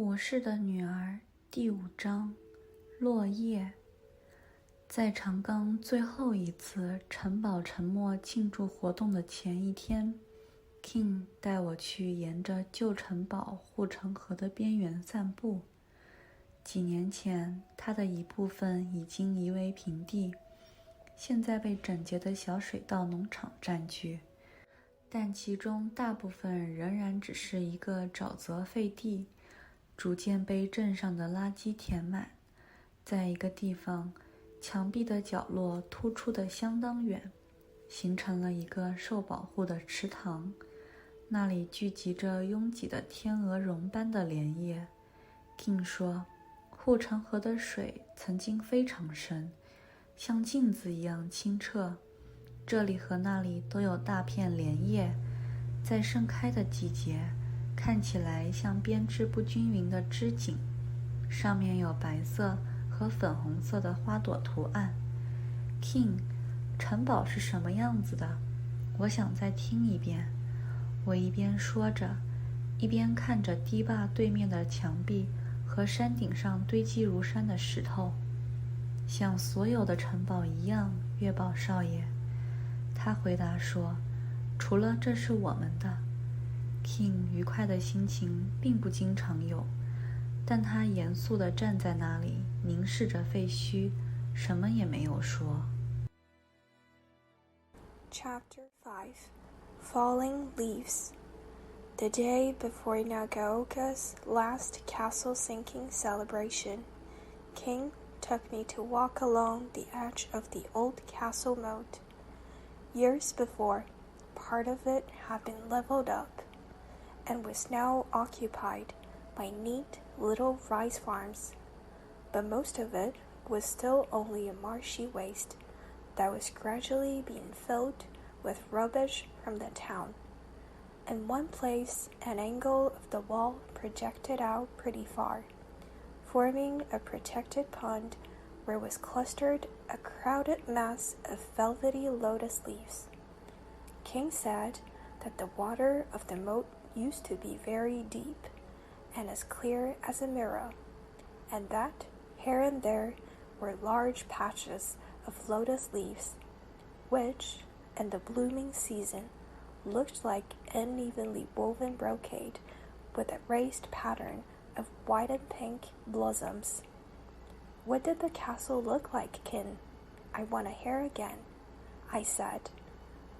我是的女儿第5章，落叶。在长冈最后一次城堡沉默庆祝活动的前一天， King 带我去沿着旧城堡护城河的边缘散步。几年前，它的一部分已经夷为平地，现在被整洁的小水稻农场占据，但其中大部分仍然只是一个沼泽废地，逐渐被镇上的垃圾填满。在一个地方，墙壁的角落突出得相当远，形成了一个受保护的池塘，那里聚集着拥挤的天鹅绒般的莲叶。 King 说，护城河的水曾经非常深，像镜子一样清澈，这里和那里都有大片莲叶，在盛开的季节看起来像编织不均匀的织锦，上面有白色和粉红色的花朵图案。 King， 城堡是什么样子的？我想再听一遍。我一边说着，一边看着堤坝对面的墙壁和山顶上堆积如山的石头。像所有的城堡一样，月宝少爷，他回答说，除了这是我们的。 King 愉快的心情并不经常有，但他严肃地站在那里，凝视着废墟，什么也没有说。 Chapter 5 Falling Leaves. The day before Nagaoka's last castle sinking celebration, King took me to walk along the edge of the old castle moat. Years before, part of it had been leveled up and was now occupied by neat little rice farms, but most of it was still only a marshy waste that was gradually being filled with rubbish from the town. In one place, an angle of the wall projected out pretty far, forming a protected pond where was clustered a crowded mass of velvety lotus leaves. King said that the water of the moat used to be very deep and as clear as a mirror, and that here and there were large patches of lotus leaves, which, in the blooming season, looked like unevenly woven brocade with a raised pattern of white and pink blossoms. What did the castle look like, Kin? I want to hear again, I said,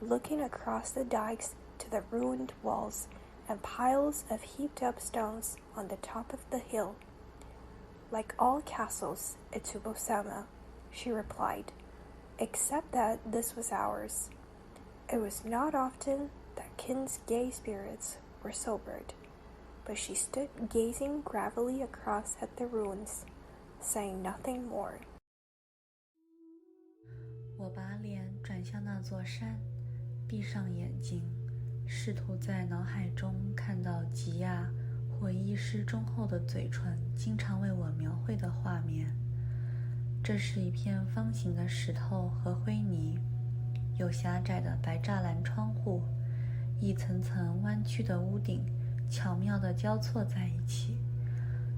looking across the dikes to the ruined walls and piles of heaped-up stones on the top of the hill. Like all castles at Tsubosama, she replied, except that this was ours. It was not often that Kin's gay spirits were sobered, but she stood gazing gravely across at the ruins, saying nothing more. 我把脸转向那座山，闭上眼睛，试图在脑海中看到吉亚或医师忠厚的嘴唇经常为我描绘的画面。这是一片方形的石头和灰泥，有狭窄的白栅栏窗户，一层层弯曲的屋顶巧妙地交错在一起。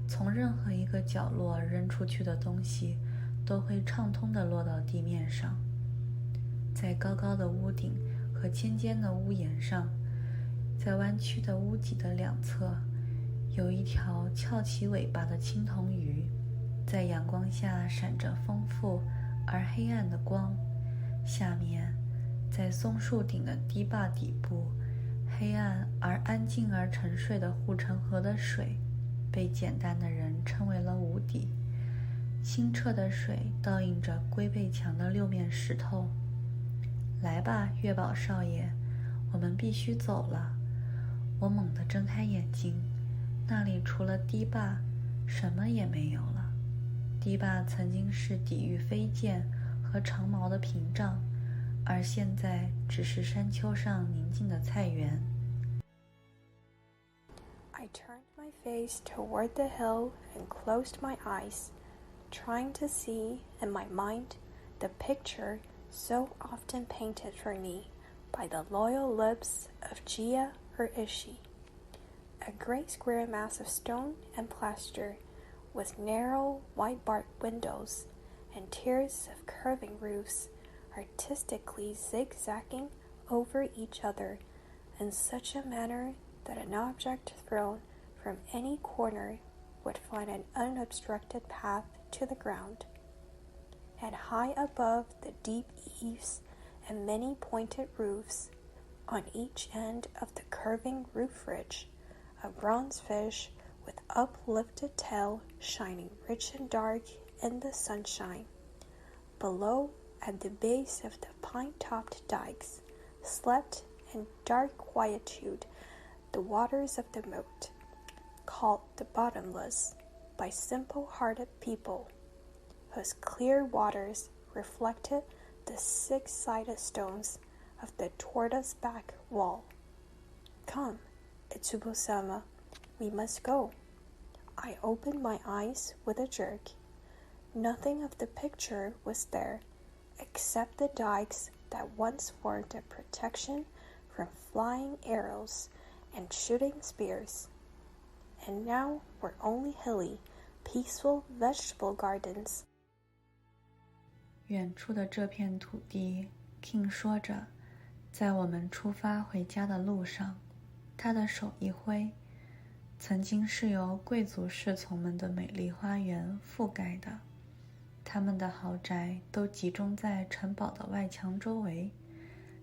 从任何一个角落扔出去的东西都会畅通地落到地面上。在高高的屋顶和尖尖的屋檐上，在弯曲的屋脊的两侧，有一条翘起尾巴的青铜鱼，在阳光下闪着丰富而黑暗的光。下面，在松树顶的堤坝底部，黑暗而安静而沉睡的护城河的水，被简单的人称为了无底。清澈的水倒映着龟背墙的6面石头。来吧，月宝少爷，我们必须走了。我猛地睁开眼睛，那里除了堤坝，什么也没有了。堤坝曾经是抵御飞剑和长矛的屏障，而现在只是山丘上宁静的菜园。I turned my face toward the hill and closed my eyes, trying to see in my mind the picture so often painted for me by the loyal lips of Jia or Ishi. a great square mass of stone and plaster, with narrow, white-barked windows and tiers of curving roofs, artistically zigzagging over each other in such a manner that an object thrown from any corner would find an unobstructed path to the ground. And high above the deep eaves and many pointed roofs, on each end of the curving roof ridge, a bronze fish with uplifted tail shining rich and dark in the sunshine. Below, at the base of the pine-topped dikes, slept in dark quietude the waters of the moat, called the bottomless by simple-hearted people, whose clear waters reflected the six-sided stones of the tortoise-back wall. Come, Itsubo-sama, we must go. I opened my eyes with a jerk. Nothing of the picture was there, except the dikes that once formed a protection from flying arrows and shooting spears, and now were only hilly, peaceful vegetable gardens. 远处的这片土地 ，King 说着，在我们出发回家的路上，他的手一挥，曾经是由贵族侍从们的美丽花园覆盖的，他们的豪宅都集中在城堡的外墙周围。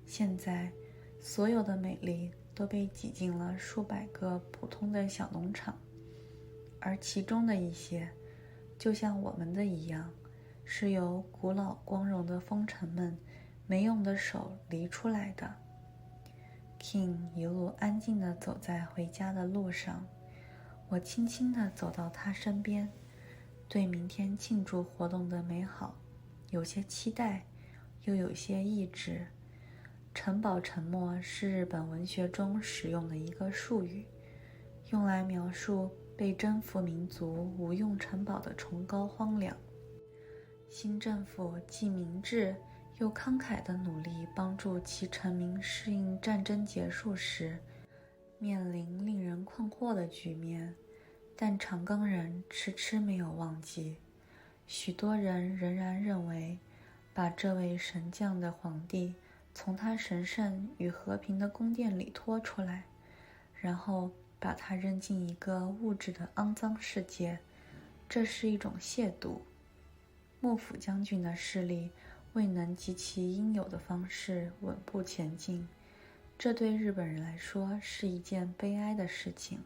现在，所有的美丽都被挤进了数百个普通的小农场，而其中的一些，就像我们的一样，是由古老光荣的封臣们没用的手犁出来的。King 一路安静地走在回家的路上，我轻轻地走到他身边，对明天庆祝活动的美好有些期待，又有些抑制。城堡沉默是日本文学中使用的一个术语，用来描述被征服民族无用城堡的崇高荒凉。新政府既明智又慷慨地努力帮助其臣民适应战争结束时面临令人困惑的局面，但长冈人迟迟没有忘记，许多人仍然认为把这位神将的皇帝从他神圣与和平的宫殿里拖出来，然后把他扔进一个物质的肮脏世界，这是一种亵渎。幕府将军的势力未能及其应有的方式稳步前进，这对日本人来说是一件悲哀的事情。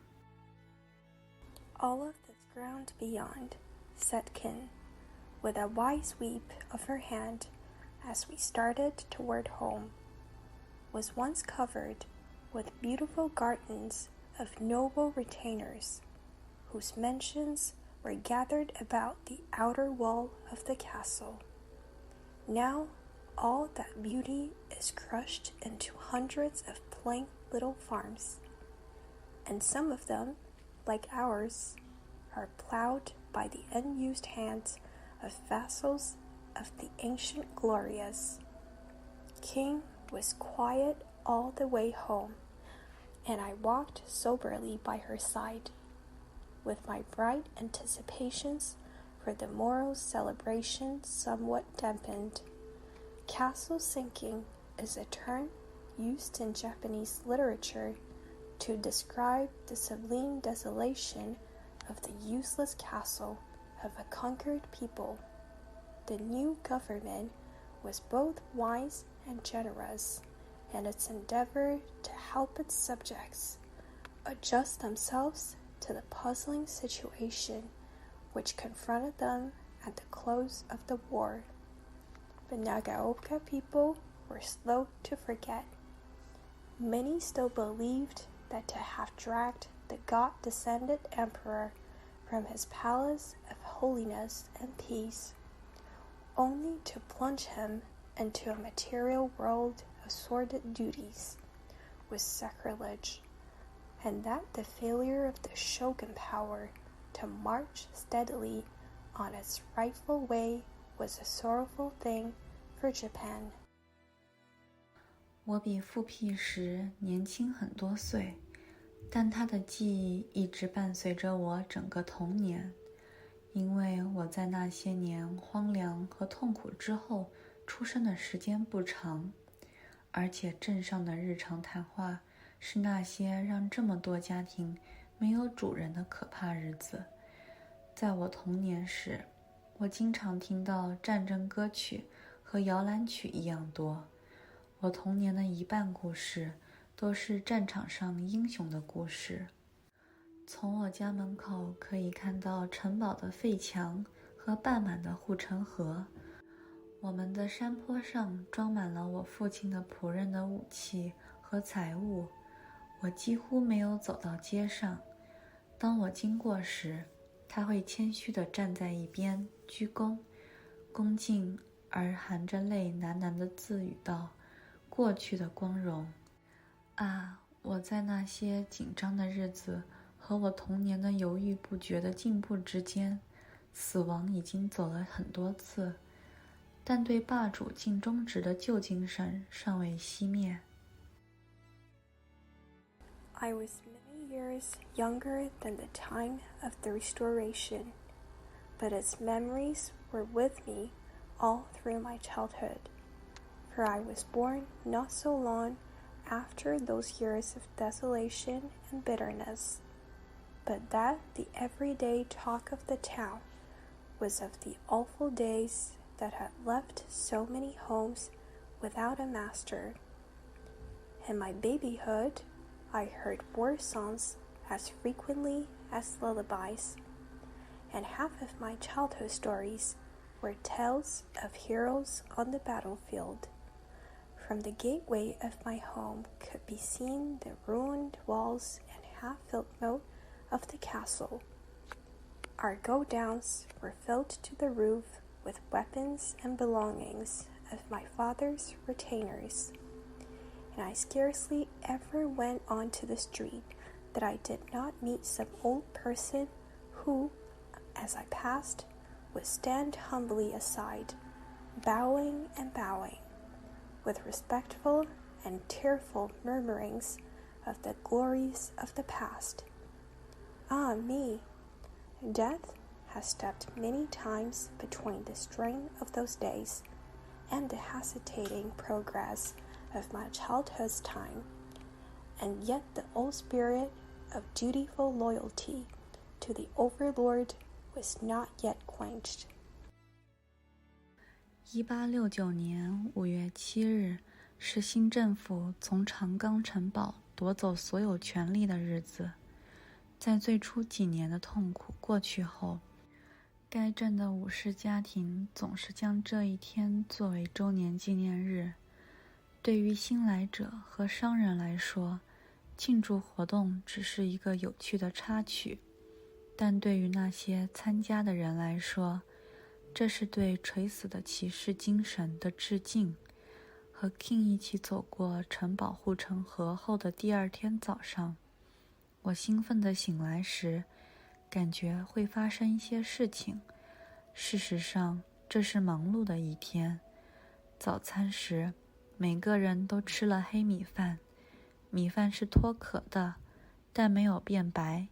All of this ground beyond, said Kin, with a wise sweep of her hand as we started toward home, was once covered with beautiful gardens of noble retainers, whose mansions were gathered about the outer wall of the castle. Now all that beauty is crushed into hundreds of plain little farms, and some of them, like ours, are plowed by the unused hands of vassals of the ancient glorias. King was quiet all the way home, and I walked soberly by her side, with my bright anticipations for the morrow's celebration somewhat dampened. Castle sinking is a term used in Japanese literature to describe the sublime desolation of the useless castle of a conquered people. The new government was both wise and generous in its endeavor to help its subjects adjust themselves to the puzzling situation which confronted them at the close of the war. The Nagaoka people were slow to forget. Many still believed that to have dragged the god-descended emperor from his palace of holiness and peace, only to plunge him into a material world of sordid duties, was sacrilege, and that the failure of the shogun power to march steadily on its rightful way was a sorrowful thing for Japan. 我比复辟时年轻很多岁，但它的记忆一直伴随着我整个童年，因为我在那些年荒凉和痛苦之后出生的时间不长，而且镇上的日常谈话是那些让这么多家庭没有主人的可怕日子。在我童年时，我经常听到战争歌曲和摇篮曲一样多。我童年的一半故事都是战场上英雄的故事。从我家门口可以看到城堡的废墙和半满的护城河。我们的山坡上装满了我父亲的仆人的武器和财物。我几乎没有走到街上。当我经过时，他会谦虚地站在一边鞠躬，恭敬而含着泪喃喃地自语道：过去的光荣啊！我在那些紧张的日子和我童年的犹豫不决的进步之间，死亡已经走了很多次，但对霸主尽忠直的旧精神尚未熄灭。I was many years younger than the time of the Restoration, but its memories were with me all through my childhood, for I was born not so long after those years of desolation and bitterness, but that the everyday talk of the town was of the awful days that had left so many homes without a master. In my babyhood, I heard war songs as frequently as lullabies, and half of my childhood stories were tales of heroes on the battlefield. From the gateway of my home could be seen the ruined walls and half-filled moat of the castle. Our go-downs were filled to the roof with weapons and belongings of my father's retainers, and I scarcely ever went onto the street that I did not meet some old person who, as I passed, would stand humbly aside, bowing and bowing, with respectful and tearful murmurings of the glories of the past. Ah me! Death has stepped many times between the strain of those days and the hesitating progress of my childhood's time, and yet the old spirit of dutiful loyalty to the overlord was not yet quenched. 1869年5月7日是新政府从长冈城堡夺走所有权力的日子。在最初几年的痛苦过去后，该镇的武士家庭总是将这一天作为周年纪念日。对于新来者和商人来说，庆祝活动只是一个有趣的插曲，但对于那些参加的人来说，这是对垂死的骑士精神的致敬。和 King 一起走过城堡护城河后的第二天早上，我兴奋地醒来时，感觉会发生一些事情。事实上，这是忙碌的一天。早餐时，每个人都吃了黑米饭，米饭是脱壳的，但没有变白，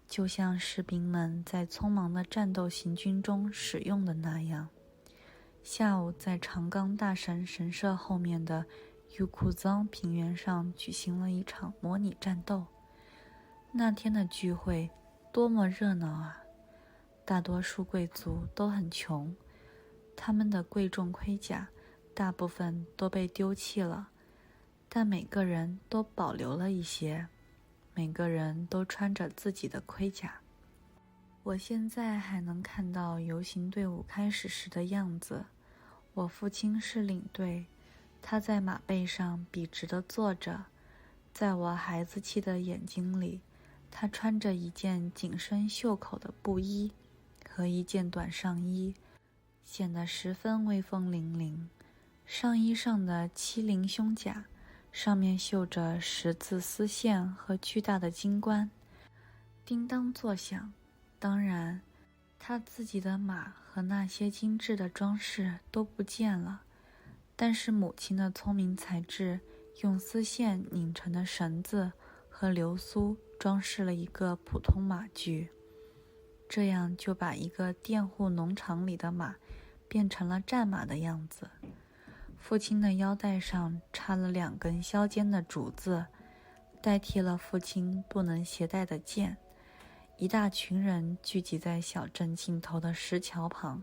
就像士兵们在匆忙的战斗行军中使用的那样。下午在长冈大神神社后面的 Yukuzan 平原上举行了一场模拟战斗。那天的聚会多么热闹啊！大多数贵族都很穷，他们的贵重盔甲大部分都被丢弃了，但每个人都保留了一些，每个人都穿着自己的盔甲。我现在还能看到游行队伍开始时的样子。我父亲是领队，他在马背上笔直地坐着，在我孩子气的眼睛里，他穿着一件紧身袖口的布衣和一件短上衣，显得十分威风凛凛。上衣上的漆绫胸甲上面绣着十字丝线和巨大的金冠，叮当作响。当然，他自己的马和那些精致的装饰都不见了，但是母亲的聪明才智用丝线拧成的绳子和流苏装饰了一个普通马具，这样就把一个佃户农场里的马变成了战马的样子。父亲的腰带上插了2根削尖的竹子，代替了父亲不能携带的剑。一大群人聚集在小镇尽头的石桥旁，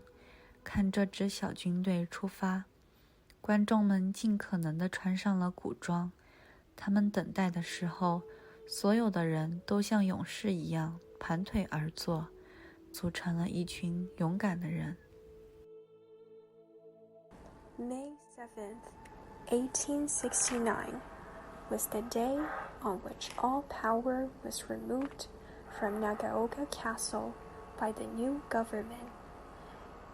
看这支小军队出发。观众们尽可能地穿上了古装，他们等待的时候，所有的人都像勇士一样盘腿而坐，组成了一群勇敢的人。May 7th, 1869 was the day on which all power was removed from Nagaoka Castle by the new government,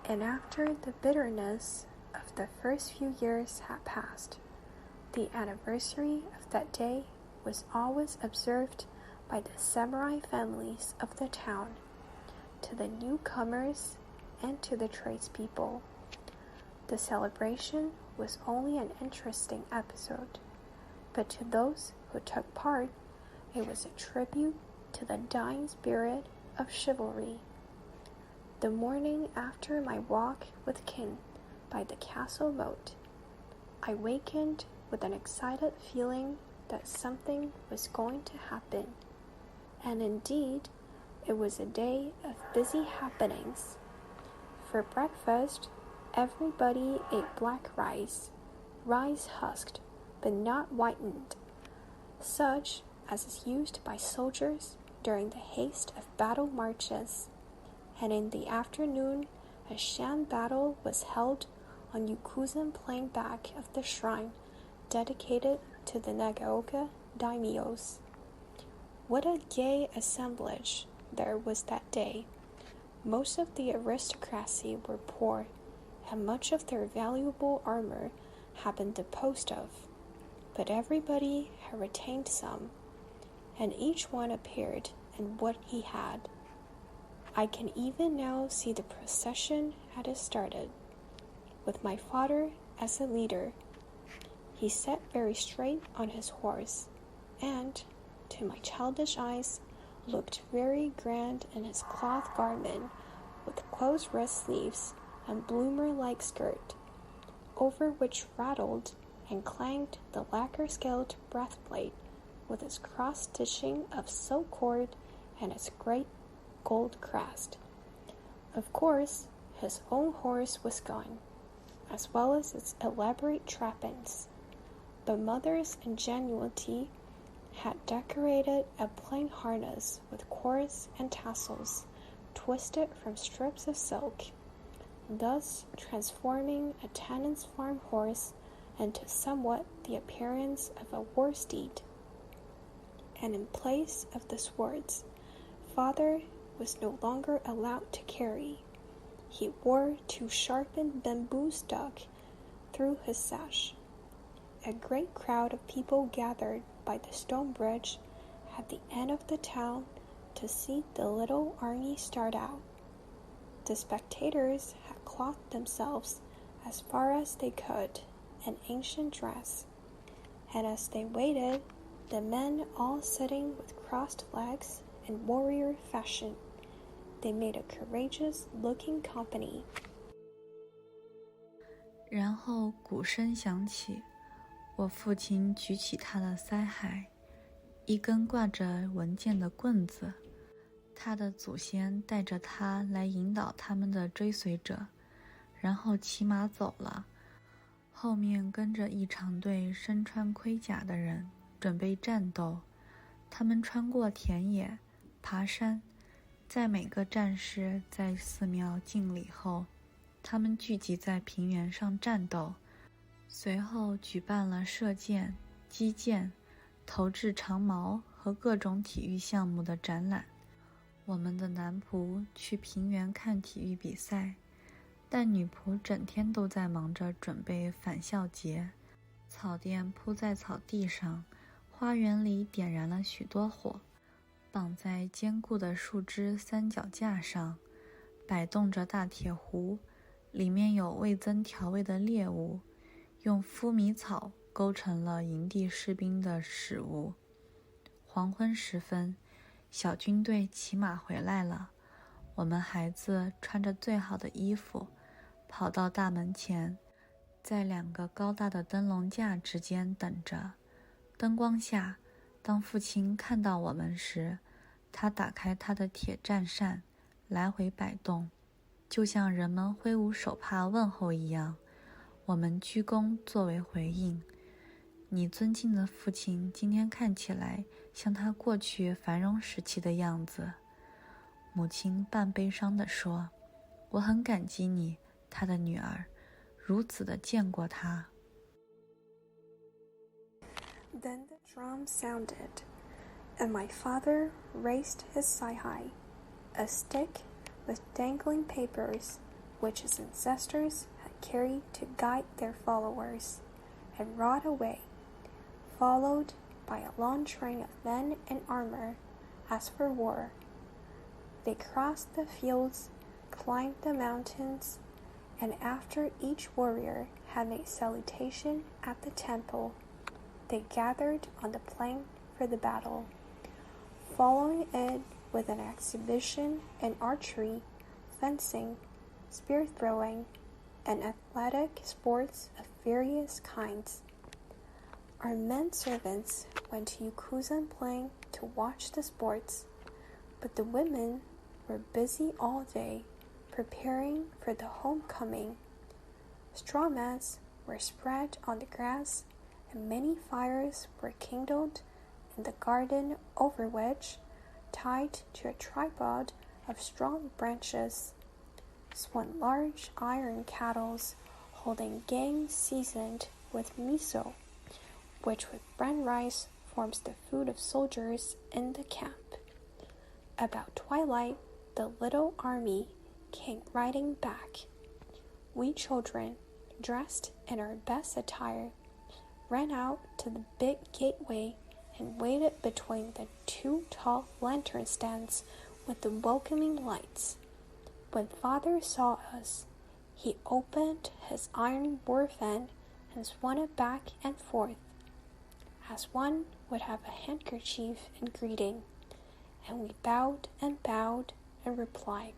and after the bitterness of the first few years had passed, the anniversary of that day was always observed by the samurai families of the town, to the newcomers and to the tradespeople. The celebration was only an interesting episode, but to those who took part, it was a tribute to the dying spirit of chivalry. The morning after my walk with King by the castle moat, I wakened with an excited feeling that something was going to happen, and indeed, it was a day of busy happenings. For breakfast, everybody ate black rice husked but not whitened, such as is used by soldiers during the haste of battle marches, and in the afternoon a sham battle was held on Yukuzen plain back of the shrine dedicated to the Nagaoka daimyos. What a gay assemblage there was that day! Most of the aristocracy were poor, and much of their valuable armor had been disposed of, but everybody had retained some, and each one appeared in what he had. I can even now see the procession had started, with my father as a leader. He sat very straight on his horse, and, to my childish eyes, looked very grand in his cloth garment with close wrist sleeves and bloomer-like skirt, over which rattled and clanged the lacquer-scaled breastplate with its cross-stitching of silk cord and its great gold crest. Of course, his own horse was gone, as well as its elaborate trappings. The mother's ingenuity had decorated a plain harness with cords and tassels twisted from strips of silk, thus transforming a tenant's farm horse into somewhat the appearance of a war steed. And in place of the swords, father was no longer allowed to carry. He wore 2 sharpened bamboo sticks through his sash. A great crowd of people gathered by the stone bridge at the end of the town to see the little army start out. The spectators had clothed themselves as far as they could in ancient dress, and as they waited, the men all sitting with crossed legs in warrior fashion, they made a courageous-looking company. 然后鼓声响起，我父亲举起他的腮海，一根挂着文件的棍子。他的祖先带着他来引导他们的追随者，然后骑马走了。后面跟着一长队身穿盔甲的人，准备战斗。他们穿过田野，爬山，在每个战士在寺庙敬礼后，他们聚集在平原上战斗。随后举办了射箭、击剑、投掷长矛和各种体育项目的展览。我们的男仆去平原看体育比赛，但女仆整天都在忙着准备返校节。草垫铺在草地上，花园里点燃了许多火，绑在坚固的树枝三脚架上，摆动着大铁壶，里面有味增调味的猎物，用孵米草勾成了营地士兵的食物。黄昏时分，小军队骑马回来了，我们孩子穿着最好的衣服，跑到大门前，在2个高大的灯笼架之间等着。灯光下，当父亲看到我们时，他打开他的铁战扇，来回摆动，就像人们挥舞手帕问候一样。我们鞠躬作为回应。你尊敬的父亲今天看起来像他过去繁荣时期的样子。母亲半悲伤地说，我很感激你，他的女儿，如此的见过他。Then the drum sounded, and my father raised his scythe, a stick with dangling papers, which his ancestors had carried to guide their followers, and rode away, followed by a long train of men in armor, as for war. They crossed the fields, climbed the mountains, and after each warrior had made salutation at the temple, they gathered on the plain for the battle, following it with an exhibition in archery, fencing, spear throwing, and athletic sports of various kinds. Our men servants went to Yukuzan Plain to watch the sports, but the women were busy all day preparing for the homecoming. Straw mats were spread on the grass, and many fires were kindled in the garden, over which, tied to a tripod of strong branches, swung large iron kettles holding game seasoned with miso, which with brown rice forms the food of soldiers in the camp. About twilight, the little army came riding back. We children, dressed in our best attire, ran out to the big gateway and waited between the 2 tall lantern stands with the welcoming lights. When Father saw us, he opened his iron war fan and swung it back and forth, as one would have a handkerchief in greeting, and we bowed and replied,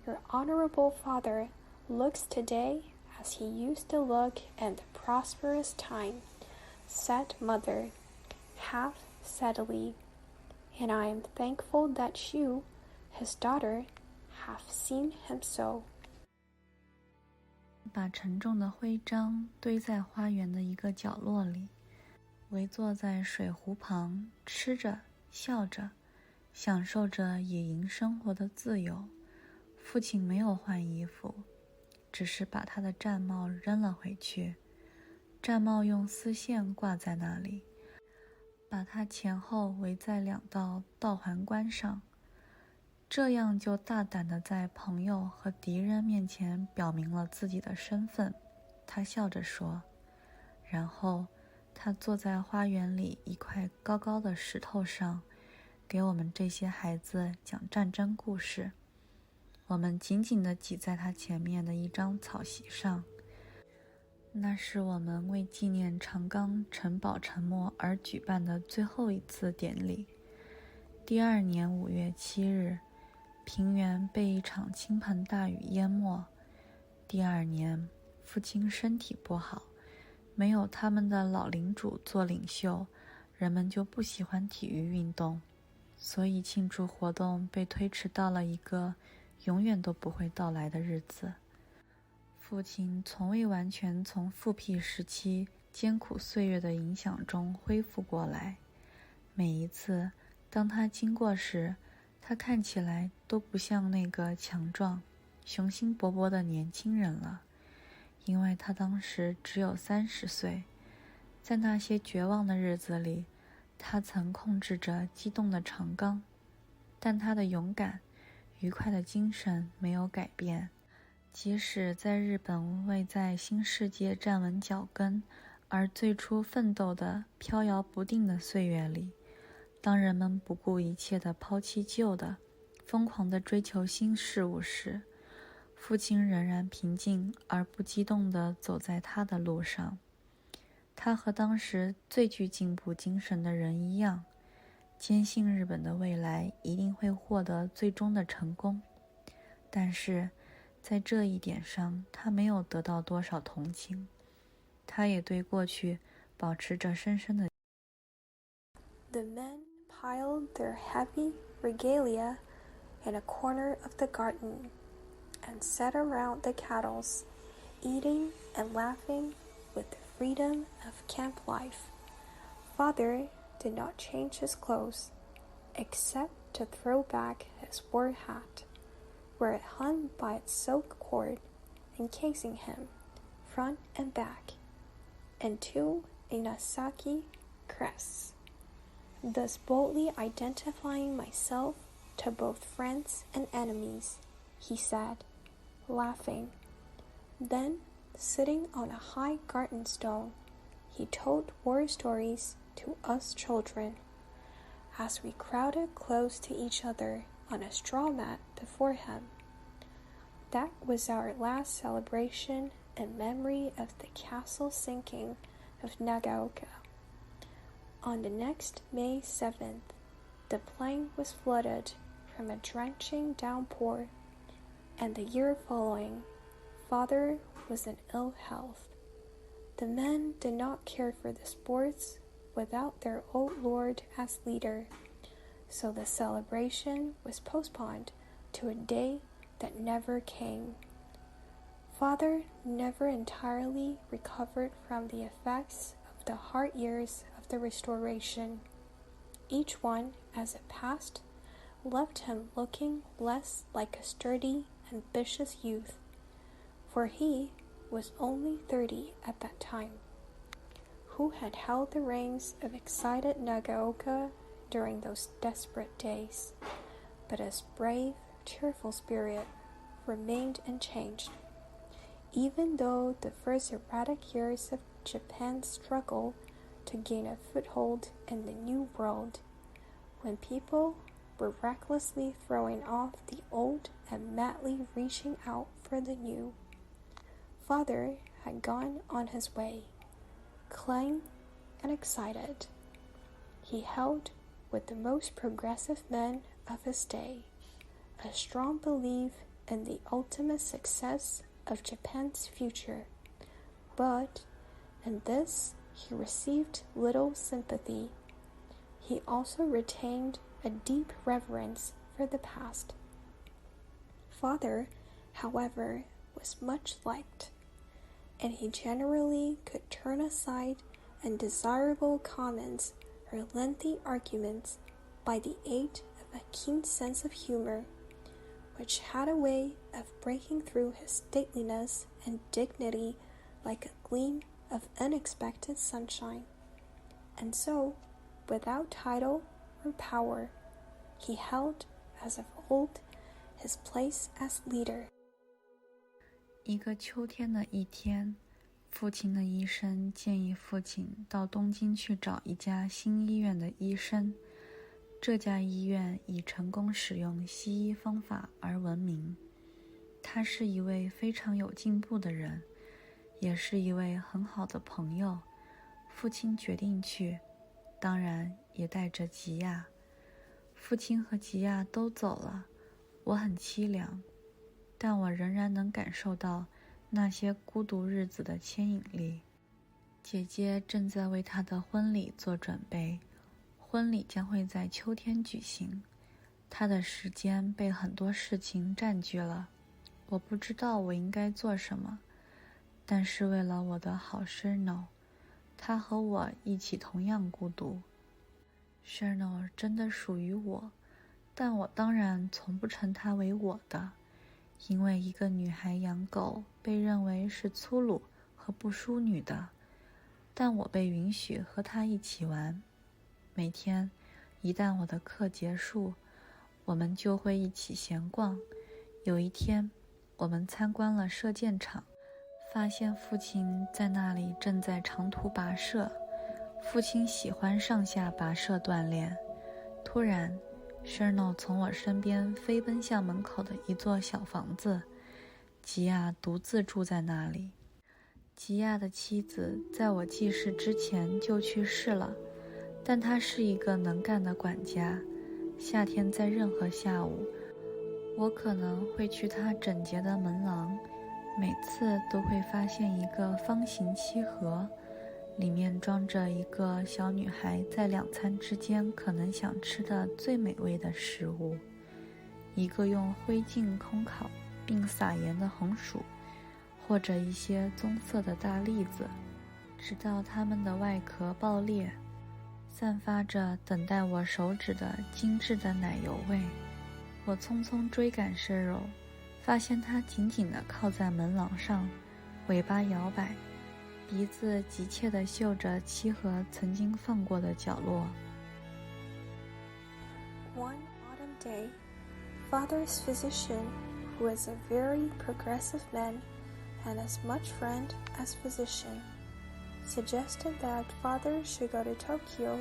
Your Honorable Father looks today as he used to look in the prosperous time, said Mother, half sadly, and I am thankful that you, his daughter, have seen him so. 把沉重的徽章堆在花园的一个角落里，围坐在水壶旁，吃着笑着，享受着野营生活的自由。父亲没有换衣服，只是把他的战帽扔了回去。战帽用丝线挂在那里，把它前后围在2道倒环冠上，这样就大胆地在朋友和敌人面前表明了自己的身份。他笑着说，然后他坐在花园里一块高高的石头上，给我们这些孩子讲战争故事。我们紧紧地挤在他前面的一张草席上，那是我们为纪念长冈城堡沉没而举办的最后一次典礼。第2年5月7日，平原被一场倾盆大雨淹没。第2年，父亲身体不好，没有他们的老领主做领袖，人们就不喜欢体育运动，所以庆祝活动被推迟到了一个永远都不会到来的日子。父亲从未完全从复辟时期艰苦岁月的影响中恢复过来。每一次当他经过时，他看起来都不像那个强壮、雄心勃勃的年轻人了，因为他当时只有30岁。在那些绝望的日子里，他曾控制着激动的长冈，但他的勇敢、愉快的精神没有改变。即使在日本未在新世界站稳脚跟，而最初奋斗的飘摇不定的岁月里，当人们不顾一切地抛弃旧的，疯狂地追求新事物时，父亲仍然平静而不激动地走在他的路上。他和当时最具进步精神的人一样，坚信日本的未来一定会获得最终的成功。但是在这一点上，他没有得到多少同情，他也对过去保持着深深的。 The men piled their heavy regalia in a corner of the garden and sat around the kettles, eating and laughing with the freedom of camp life. Father did not change his clothes, except to throw back his war hat, where it hung by its silk cord, encasing him, front and back, and 2 Inasaki crests, thus boldly identifying myself to both friends and enemies, he said, laughing. Then, sitting on a high garden stone, he told war stories to us children. As we crowded close to each other on a straw mat before him. That was our last celebration in memory of the castle sinking of Nagaoka. On the next May 7th, the plain was flooded from a drenching downpour, and the year following, Father was in ill health. The men did not care for the sports without their old lord as leader, so the celebration was postponed to a day that never came. Father never entirely recovered from the effects of the hard years of the Restoration. Each one, as it passed, left him looking less like a sturdy, ambitious youth, for he was only 30 at that time, who had held the reins of excited Nagaoka during those desperate days, but his brave, cheerful spirit remained unchanged, even though the first erratic years of Japan's struggle to gain a foothold in the New World, when people were recklessly throwing off the old and madly reaching out for the new. Father had gone on his way, clean and excited. He held, with the most progressive men of his day, a strong belief in the ultimate success of Japan's future, but in this he received little sympathy. He also retained a deep reverence for the past. Father, however, was much liked, and he generally could turn aside undesirable comments or lengthy arguments by the aid of a keen sense of humor, which had a way of breaking through his stateliness and dignity like a gleam of unexpected sunshine. And so, without title or power, he held, as of old, his place as leader. 一个秋天的一天，父亲的医生建议父亲到东京去找一家新医院的医生。这家医院以成功使用西医方法而闻名。他是一位非常有进步的人，也是一位很好的朋友。父亲决定去，当然也带着吉亚。父亲和吉亚都走了，我很凄凉，但我仍然能感受到那些孤独日子的牵引力。姐姐正在为她的婚礼做准备，婚礼将会在秋天举行。她的时间被很多事情占据了，我不知道我应该做什么，但是为了我的好 Cherno， 他和我一起同样孤独。Cherno 真的属于我，但我当然从不称它为我的，因为一个女孩养狗被认为是粗鲁和不淑女的，但我被允许和她一起玩。每天，一旦我的课结束，我们就会一起闲逛。有一天，我们参观了射箭场，发现父亲在那里正在长途跋涉。父亲喜欢上下跋涉锻炼。突然，Cherno 从我身边飞奔向门口的一座小房子，吉亚独自住在那里。吉亚的妻子在我记事之前就去世了，但他是一个能干的管家。夏天在任何下午，我可能会去他整洁的门廊，每次都会发现一个方形漆盒，里面装着一个小女孩在2餐之间可能想吃的最美味的食物，一个用灰烬烘烤并撒盐的红薯，或者一些棕色的大栗子，直到它们的外壳爆裂，散发着等待我手指的精致的奶油味。我匆匆追赶Cheryl，发现它紧紧地靠在门廊上，尾巴摇摆，鼻子急切地嗅着漆盒曾经放过的角落。One autumn day, Father's physician, who was a very progressive man and as much friend as physician, suggested that Father should go to Tokyo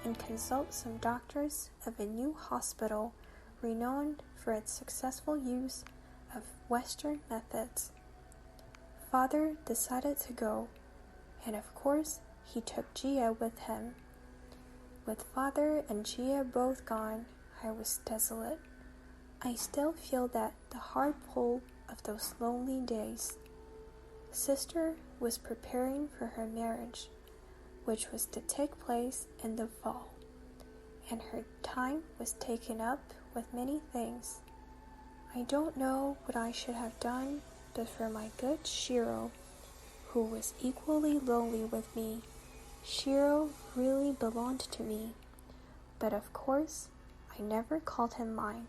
and consult some doctors of a new hospital renowned for its successful use of Western methods. Father decided to go, and of course he took Gia with him. With Father and Gia both gone, I was desolate. I still feel the hard pull of those lonely days. Sister was preparing for her marriage, which was to take place in the fall, and her time was taken up with many things. I don't know what I should have done but for my good Shiro, who was equally lonely with me. Shiro really belonged to me, but of course I never called him mine,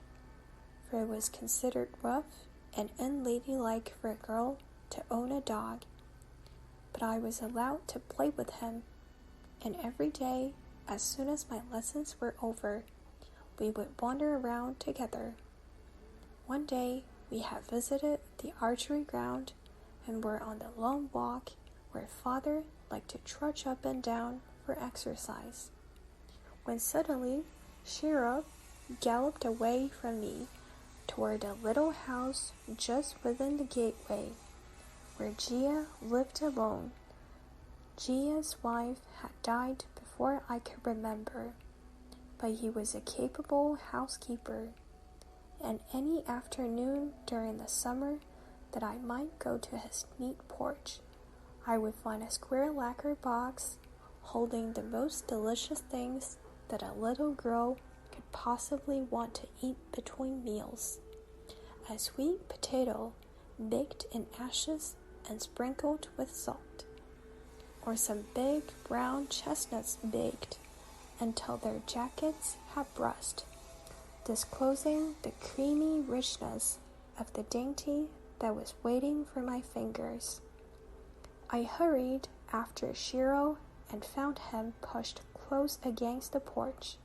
for it was considered rough and unladylike for a girl to own a dog. But I was allowed to play with him, and every day, as soon as my lessons were over, we would wander around together. One day we had visited the archery ground and were on the long walk where Father liked to trudge up and down for exercise, when suddenly Shiro galloped away from me toward a little house just within the gateway, where Gia lived alone. Gia's wife had died before I could remember, but he was a capable housekeeper, and any afternoon during the summer that I might go to his neat porch, I would find a square lacquer box holding the most delicious things that a little girl could possibly want to eat between meals. A sweet potato baked in ashes and sprinkled with salt, or some big brown chestnuts baked until their jackets had burst, disclosing the creamy richness of the dainty that was waiting for my fingers. I hurried after Shiro and found him pushed close against the porch,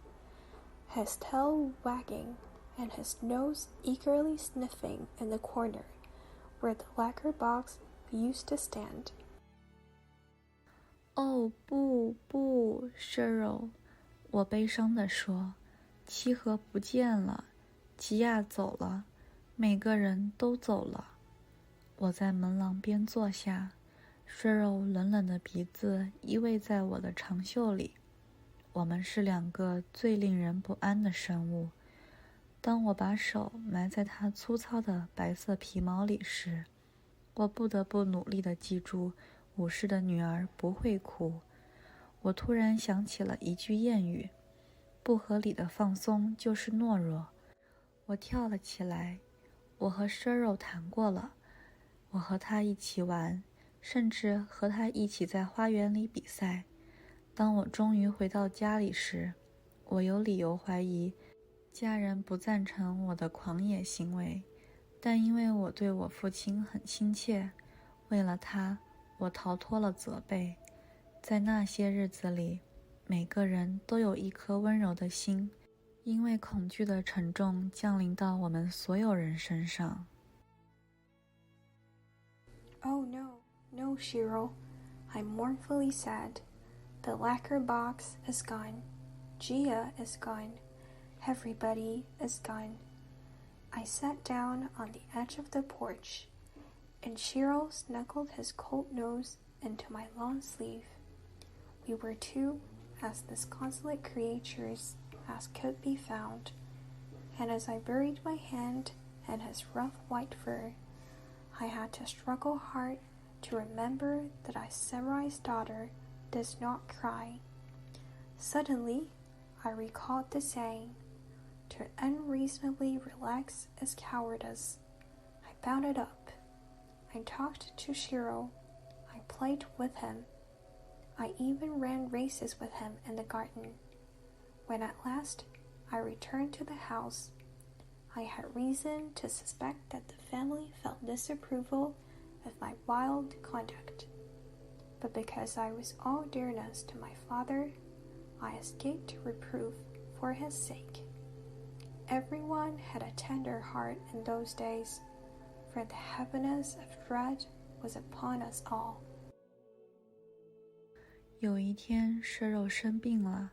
his tail wagging and his nose eagerly sniffing in the corner where the lacquer box used to stand. 哦，不不 Cheryl， 我悲伤地说，漆盒不见了，吉亚走了，每个人都走了。我在门廊边坐下，Cheryl冷冷的鼻子依偎在我的长袖里。我们是2个最令人不安的生物。当我把手埋在她粗糙的白色皮毛里时，我不得不努力地记住武士的女儿不会哭。我突然想起了一句谚语，不合理的放松就是懦弱。我跳了起来，我和 Cheryl 谈过了，我和她一起玩，甚至和她一起在花园里比赛。当我终于回到家里时，我有理由怀疑家人不赞成我的狂野行为，但因为我对我父亲很亲切，为了他，我逃脱了责备。在那些日子里，每个人都有一颗温柔的心，因为恐惧的沉重降临到我们所有人身上。Oh no, no, Shiro. I'm mournfully sad. The lacquer box is gone. Gia is gone. Everybody is gone. I sat down on the edge of the porch, and Shiro snuggled his cold nose into my long sleeve. We were 2 as disconsolate creatures as could be found, and as I buried my hand in his rough white fur, I had to struggle hard to remember that a samurai's daughter does not cry. Suddenly, I recalled the saying, "To unreasonably relax is cowardice." I bounded up. I talked to Shiro. I played with him. I even ran races with him in the garden. When at last I returned to the house, I had reason to suspect that the family felt disapproval of my wild conduct. But because I was all dearness to my father, I escaped reproof for his sake. Everyone had a tender heart in those days, for the heaviness of dread was upon us all. 有一天，舍肉生病了，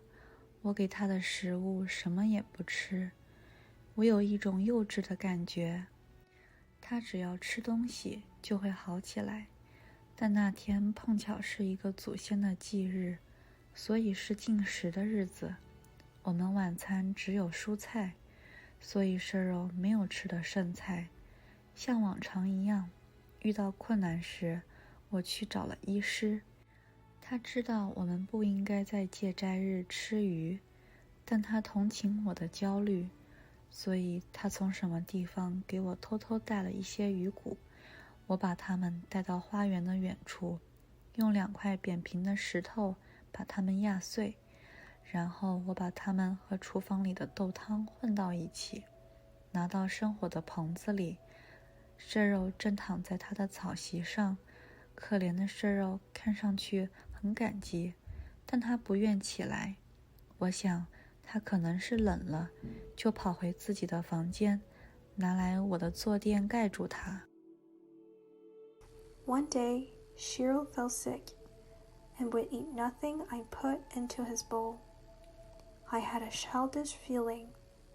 我给他的食物什么也不吃。我有一种幼稚的感觉，他只要吃东西就会好起来。但那天碰巧是一个祖先的忌日，所以是禁食的日子。我们晚餐只有蔬菜，所以舍肉没有吃的剩菜。像往常一样，遇到困难时，我去找了医师。他知道我们不应该在戒斋日吃鱼，但他同情我的焦虑，所以他从什么地方给我偷偷带了一些鱼骨。我把它们带到花园的远处，用2块扁平的石头把它们压碎，然后我把它们和厨房里的豆汤混到一起，拿到生火的棚子里。舍肉正躺在他的草席上，可怜的舍肉看上去很感激，但他不愿起来。我想他可能是冷了，就跑回自己的房间，拿来我的坐垫盖住他。One day, Shiro fell sick and would eat nothing I put into his bowl. I had a childish feeling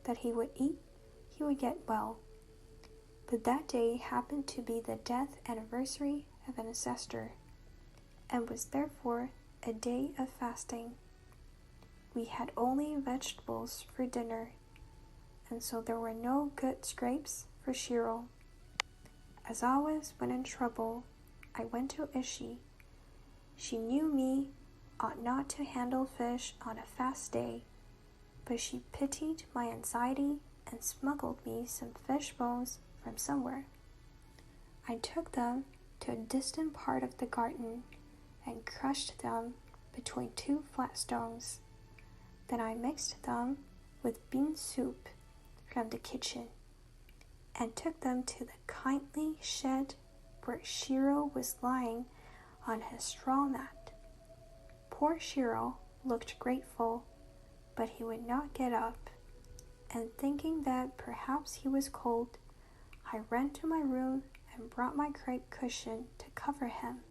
that he would get well. But that day happened to be the death anniversary of an ancestor, and was therefore a day of fasting. We had only vegetables for dinner, and so there were no good scrapes for Shiro. As always when in trouble, I went to Ishi. She knew me ought not to handle fish on a fast day, but she pitied my anxiety and smuggled me some fish bones from somewhere. I took them to a distant part of the garden and crushed them between 2 flat stones. Then I mixed them with bean soup from the kitchen and took them to the kindly shed where Shiro was lying on his straw mat. Poor Shiro looked grateful, but he would not get up, and thinking that perhaps he was cold, I ran to my room and brought my crepe cushion to cover him.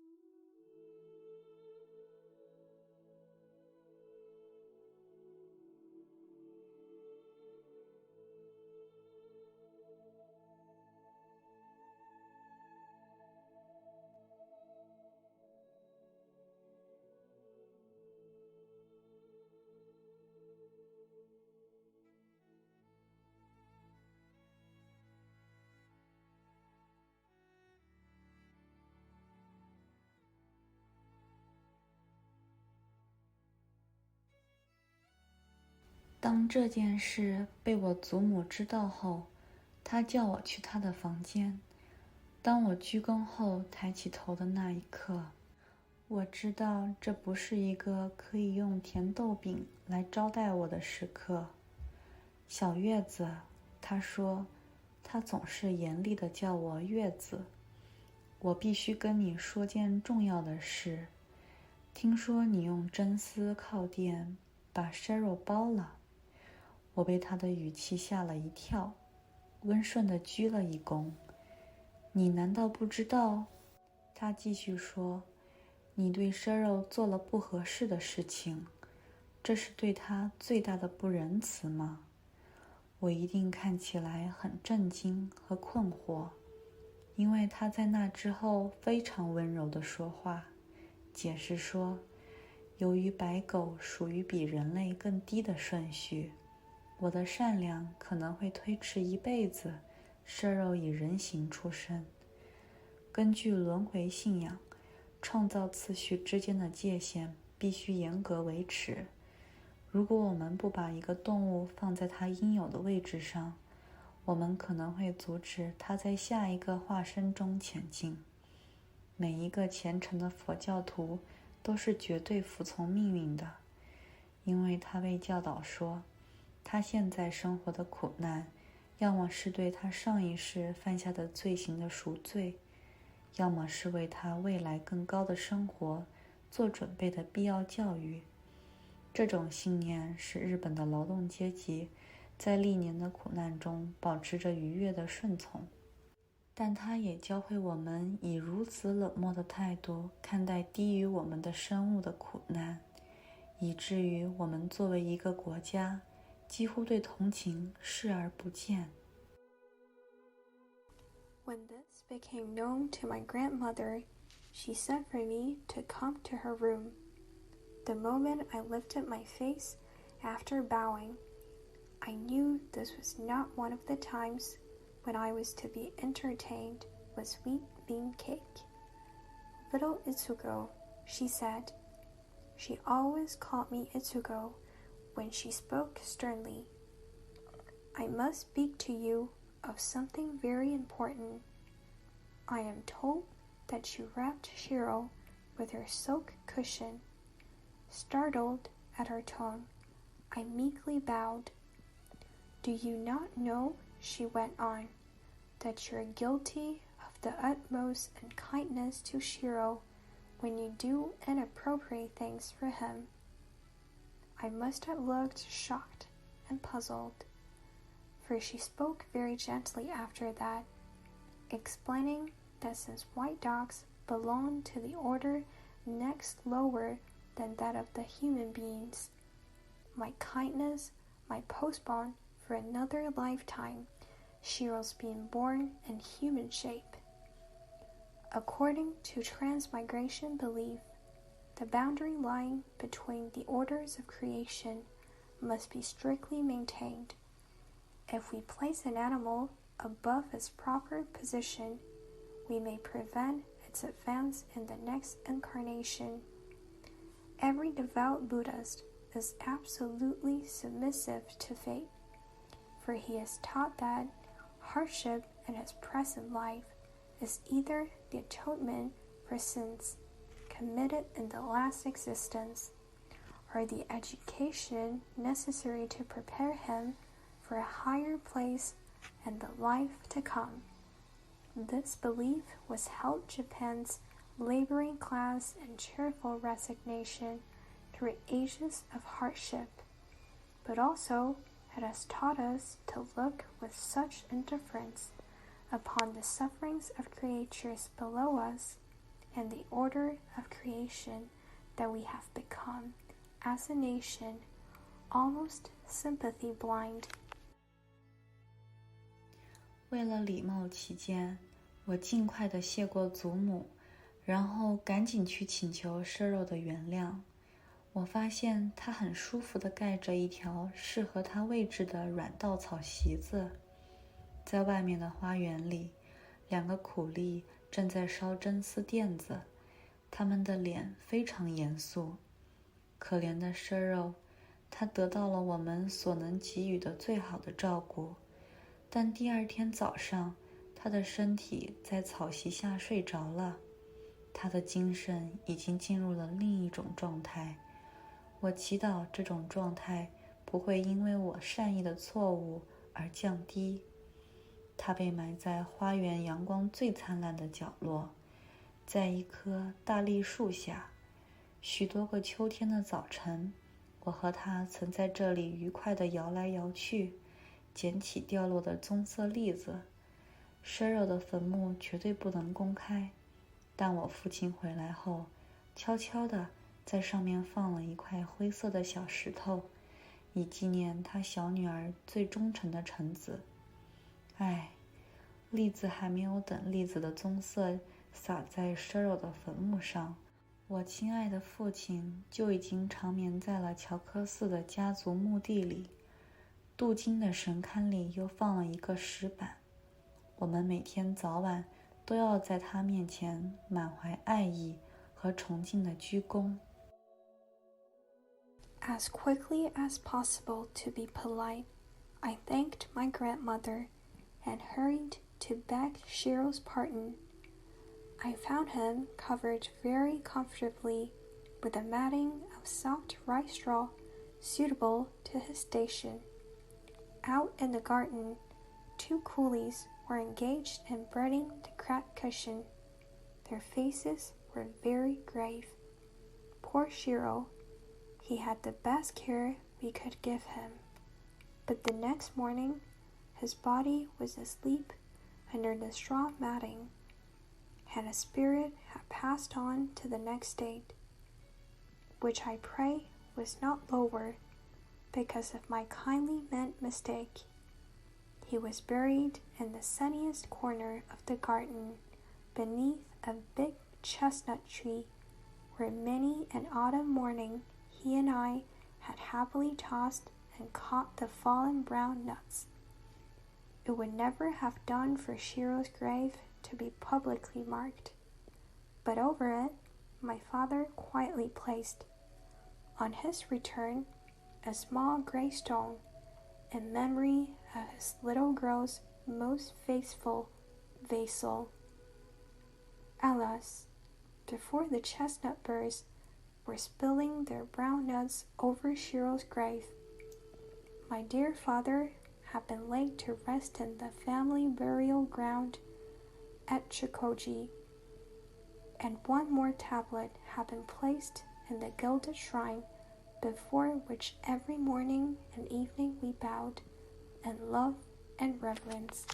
当这件事被我祖母知道后，她叫我去她的房间。当我鞠躬后抬起头的那一刻，我知道这不是一个可以用甜豆饼来招待我的时刻。小月子，她说，她总是严厉地叫我月子。我必须跟你说件重要的事。听说你用真丝靠垫把蛇肉包了。我被他的语气吓了一跳，温顺地鞠了一躬。你难道不知道？他继续说，你对蛇肉做了不合适的事情，这是对他最大的不仁慈吗？我一定看起来很震惊和困惑，因为他在那之后非常温柔地说话，解释说，由于白狗属于比人类更低的顺序，我的善良可能会推迟一辈子摄肉以人形出生。根据轮回信仰，创造次序之间的界限必须严格维持。如果我们不把一个动物放在它应有的位置上，我们可能会阻止它在下一个化身中前进。每一个虔诚的佛教徒都是绝对服从命运的，因为他被教导说，他现在生活的苦难，要么是对他上一世犯下的罪行的赎罪，要么是为他未来更高的生活做准备的必要教育。这种信念使日本的劳动阶级在历年的苦难中保持着愉悦的顺从，但它也教会我们以如此冷漠的态度看待低于我们的生物的苦难，以至于我们作为一个国家几乎对同情视而不见。When this became known to my grandmother, she sent for me to come to her room. The moment I lifted my face after bowing, I knew this was not one of the times when I was to be entertained with sweet bean cake. Little Itsuko, she said. She always called me Itsuko when she spoke sternly. I must speak to you of something very important. I am told that you wrapped Shiro with her silk cushion. Startled at her tone, I meekly bowed. Do you not know, she went on, that you're guilty of the utmost unkindness to Shiro when you do inappropriate things for him? I must have looked shocked and puzzled, for she spoke very gently after that, explaining that since white dogs belong to the order next lower than that of the human beings, my kindness might postpone for another lifetime Shiro's being born in human shape. According to transmigration belief, the boundary line between the orders of creation must be strictly maintained. If we place an animal above its proper position, we may prevent its advance in the next incarnation. Every devout Buddhist is absolutely submissive to fate, for he is taught that hardship in his present life is either the atonement for sins committed in the last existence, or the education necessary to prepare him for a higher place in the life to come. This belief was held Japan's laboring class in cheerful resignation through ages of hardship, but also it has taught us to look with such indifference upon the sufferings of creatures below us and the order of creation that we have become, as a nation, almost sympathy blind. 为了礼貌起见，我尽快地谢过祖母，然后赶紧去请求摄肉的原谅。我发现他很舒服地盖着一条适合他位置的软稻草席子。在外面的花园里，两个苦力正在烧真丝垫子，他们的脸非常严肃。可怜的摄肉，他得到了我们所能给予的最好的照顾，但第二天早上，他的身体在草席下睡着了，他的精神已经进入了另一种状态。我祈祷这种状态不会因为我善意的错误而降低。他被埋在花园阳光最灿烂的角落，在一棵大栗树下。许多个秋天的早晨，我和他曾在这里愉快地摇来摇去，捡起掉落的棕色栗子。摄肉的坟墓绝对不能公开，但我父亲回来后，悄悄地在上面放了一块灰色的小石头，以纪念他小女儿最忠诚的臣子。唉，栗子还没有等栗子的棕色洒在摄肉的坟墓上，我亲爱的父亲就已经长眠在了乔科斯的家族墓地里，镀金的神龛里又放了一个石板。我们每天早晚都要在他面前满怀爱意和崇敬的鞠躬。As quickly as possible to be polite, I thanked my grandmother and hurried to beg Shiro's pardon. I found him covered very comfortably with a matting of soft rice straw suitable to his station. Out in the garden, 2 coolies were engaged in breading the cracked cushion. Their faces were very grave. Poor Shiro, he had the best care we could give him. But the next morning, his body was asleep under the straw matting, and his spirit had passed on to the next state, which I pray was not lower because of my kindly meant mistake. He was buried in the sunniest corner of the garden beneath a big chestnut tree, where many an autumn morning he and I had happily tossed and caught the fallen brown nuts. It would never have done for Shiro's grave to be publicly marked, but over it my father quietly placed, on his return, a small gray stone in memory of his little girl's most faithful vassal. Alas, before the chestnut burrs were spilling their brown nuts over Shiro's grave, my dear father had been laid to rest in the family burial ground at Chikoji, and one more tablet had been placed in the gilded shrine before which every morning and evening we bowed in love and reverence.